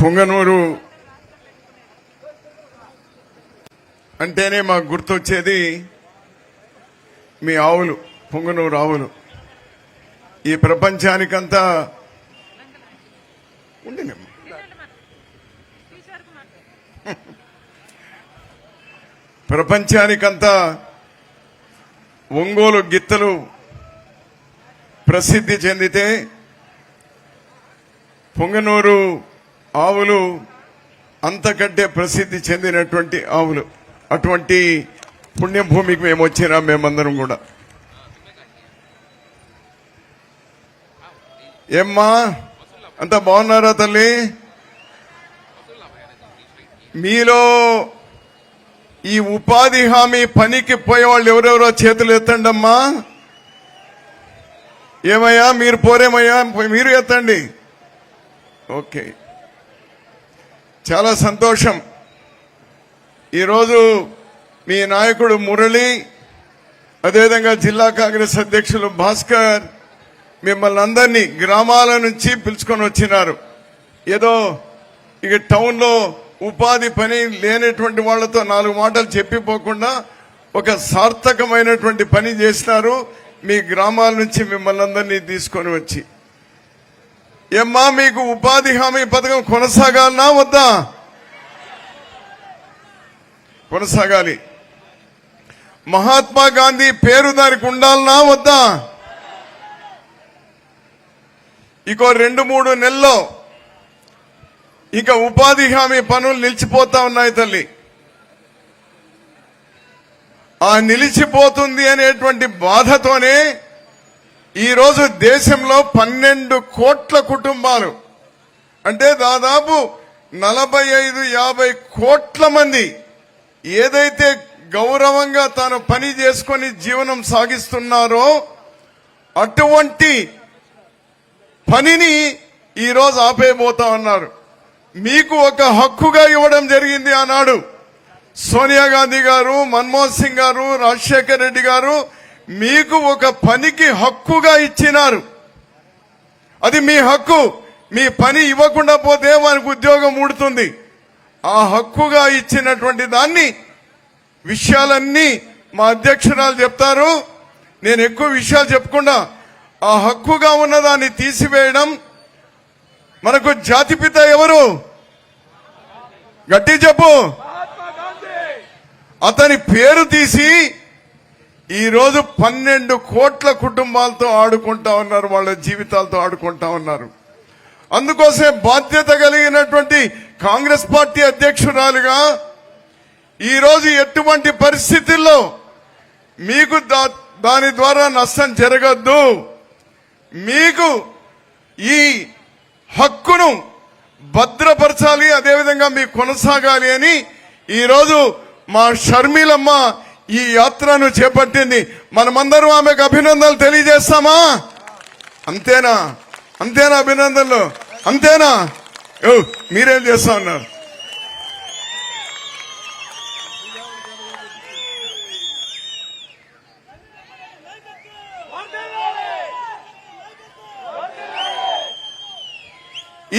పొంగనూరు అంటేనే మాకు గుర్తొచ్చేది మీ ఆవులు, పొంగనూరు ఆవులు. ఈ ప్రపంచానికంతా ఉండినమ్మా, ప్రపంచానికంతా ఒంగోలు గిత్తలు ప్రసిద్ధి చెందితే పొంగనూరు ఆవులు అంతకంటే ప్రసిద్ధి చెందినటువంటి ఆవులు. అటువంటి పుణ్యభూమికి మేము వచ్చినాం. మేమందరం కూడా ఏమ్మా అంతా బాగున్నారా తల్లి? మీలో ఈ ఉపాధి హామీ పనికి పోయేవాళ్ళు ఎవరెవరో చేతులు ఎత్తండమ్మా. ఏమయ్యా మీరు పోరేమయ్యా, మీరు ఎత్తండి. ఓకే, చాలా సంతోషం. ఈరోజు మీ నాయకుడు మురళి, అదేవిధంగా జిల్లా కాంగ్రెస్ అధ్యక్షులు భాస్కర్ మిమ్మల్ని అందరినీ గ్రామాల నుంచి పిలుచుకొని వచ్చినారు. ఏదో ఇక టౌన్లో ఉపాధి పని లేనటువంటి వాళ్లతో 4 మాటలు చెప్పిపోకుండా ఒక సార్థకమైనటువంటి పని చేసినారు. మీ గ్రామాల నుంచి మిమ్మల్ని అందరినీ తీసుకొని వచ్చి, ఏమ్మా మీకు ఉపాధి హామీ పథకం కొనసాగాలనా వద్దా? కొనసాగాలి. మహాత్మా గాంధీ పేరు దానికి ఉండాలనా వద్దా? ఇంకో 2-3 నెలల్లో ఇక ఉపాధి హామీ పనులు నిలిచిపోతా ఉన్నాయి తల్లి. ఆ నిలిచిపోతుంది అనేటువంటి బాధతోనే ఈరోజు దేశంలో 12 కోట్ల కుటుంబాలు, అంటే దాదాపు 45-50 కోట్ల మంది ఏదైతే గౌరవంగా తాను పని చేసుకొని జీవనం సాగిస్తున్నారో అటువంటి పనిని ఈరోజు ఆపేయబోతా ఉన్నారు. మీకు ఒక హక్కుగా ఇవ్వడం జరిగింది ఆనాడు. సోనియా గాంధీ గారు, మన్మోహన్ సింగ్ గారు, రాజశేఖర్ రెడ్డి గారు మీకు ఒక పనికి హక్కుగా ఇచ్చినారు. అది మీ హక్కు. మీ పని ఇవ్వకుండా పోతే వారికి ఉద్యోగం ఊడుతుంది. ఆ హక్కుగా ఇచ్చినటువంటి దాన్ని విషయాలన్నీ మా అధ్యక్షురాలు చెప్తారు. నేను ఎక్కువ విషయాలు చెప్పకుండా ఆ హక్కుగా ఉన్నదాన్ని తీసివేయడం. మనకు జాతిపిత ఎవరు? గట్టి చెప్పు. అతని పేరు తీసి ఈరోజు 12 కోట్ల కుటుంబాలతో ఆడుకుంటా ఉన్నారు, వాళ్ళ జీవితాలతో ఆడుకుంటా ఉన్నారు. అందుకోసమే బాధ్యత కలిగినటువంటి కాంగ్రెస్ పార్టీ అధ్యక్షురాలుగా ఈరోజు ఎటువంటి పరిస్థితుల్లో మీకు దాని ద్వారా నష్టం జరగద్దు, మీకు ఈ హక్కును భద్రపరచాలి, అదేవిధంగా మీకు కొనసాగాలి అని ఈరోజు మా షర్మిలమ్మ ఈ యాత్రను చేపట్టింది. మనమందరం ఆమెకు అభినందనలు తెలియజేస్తామా? అంతేనా? అంతేనా? అభినందనలు అంతేనా? మీరేం చేస్తా ఉన్నారు?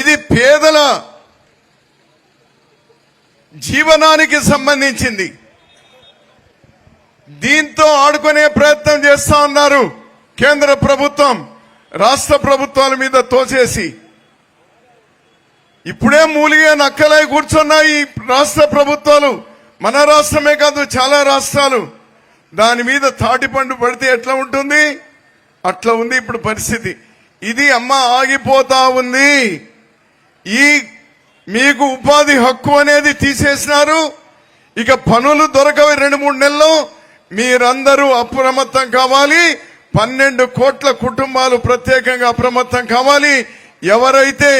ఇది పేదల జీవనానికి సంబంధించింది. దీంతో ఆడుకునే ప్రయత్నం చేస్తా ఉన్నారు కేంద్ర ప్రభుత్వం, రాష్ట్ర ప్రభుత్వాల మీద తోచేసి. ఇప్పుడే మూలిగే నక్కలై కూర్చున్నాయి రాష్ట్ర ప్రభుత్వాలు. మన రాష్ట్రమే కాదు, చాలా రాష్ట్రాలు. దాని మీద తాటిపండు పడితే ఎట్లా ఉంటుంది అట్లా ఉంది ఇప్పుడు పరిస్థితి. ఇది అమ్మ ఆగిపోతా ఉంది. ఈ మీకు ఉపాధి హక్కు అనేది తీసేసినారు. ఇక పనులు దొరకవి 2-3 నెలల్లో. మీరందరూ అప్రమత్తం కావాలి. 12 కోట్ల కుటుంబాలు ప్రత్యేకంగా అప్రమత్తం కావాలి. ఎవరైతే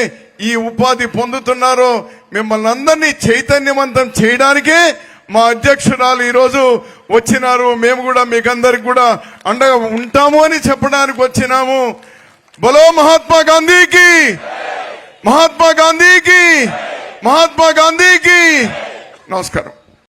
ఈ ఉపాధి పొందుతున్నారో మిమ్మల్ని అందరినీ చైతన్యవంతం చేయడానికే మా అధ్యక్షురాలు ఈరోజు వచ్చినారు. మేము కూడా మీకందరికి కూడా అండగా ఉంటాము అని చెప్పడానికి వచ్చినాము. బలో మహాత్మా గాంధీకి, మహాత్మా గాంధీకి, మహాత్మా గాంధీకి. నమస్కారం.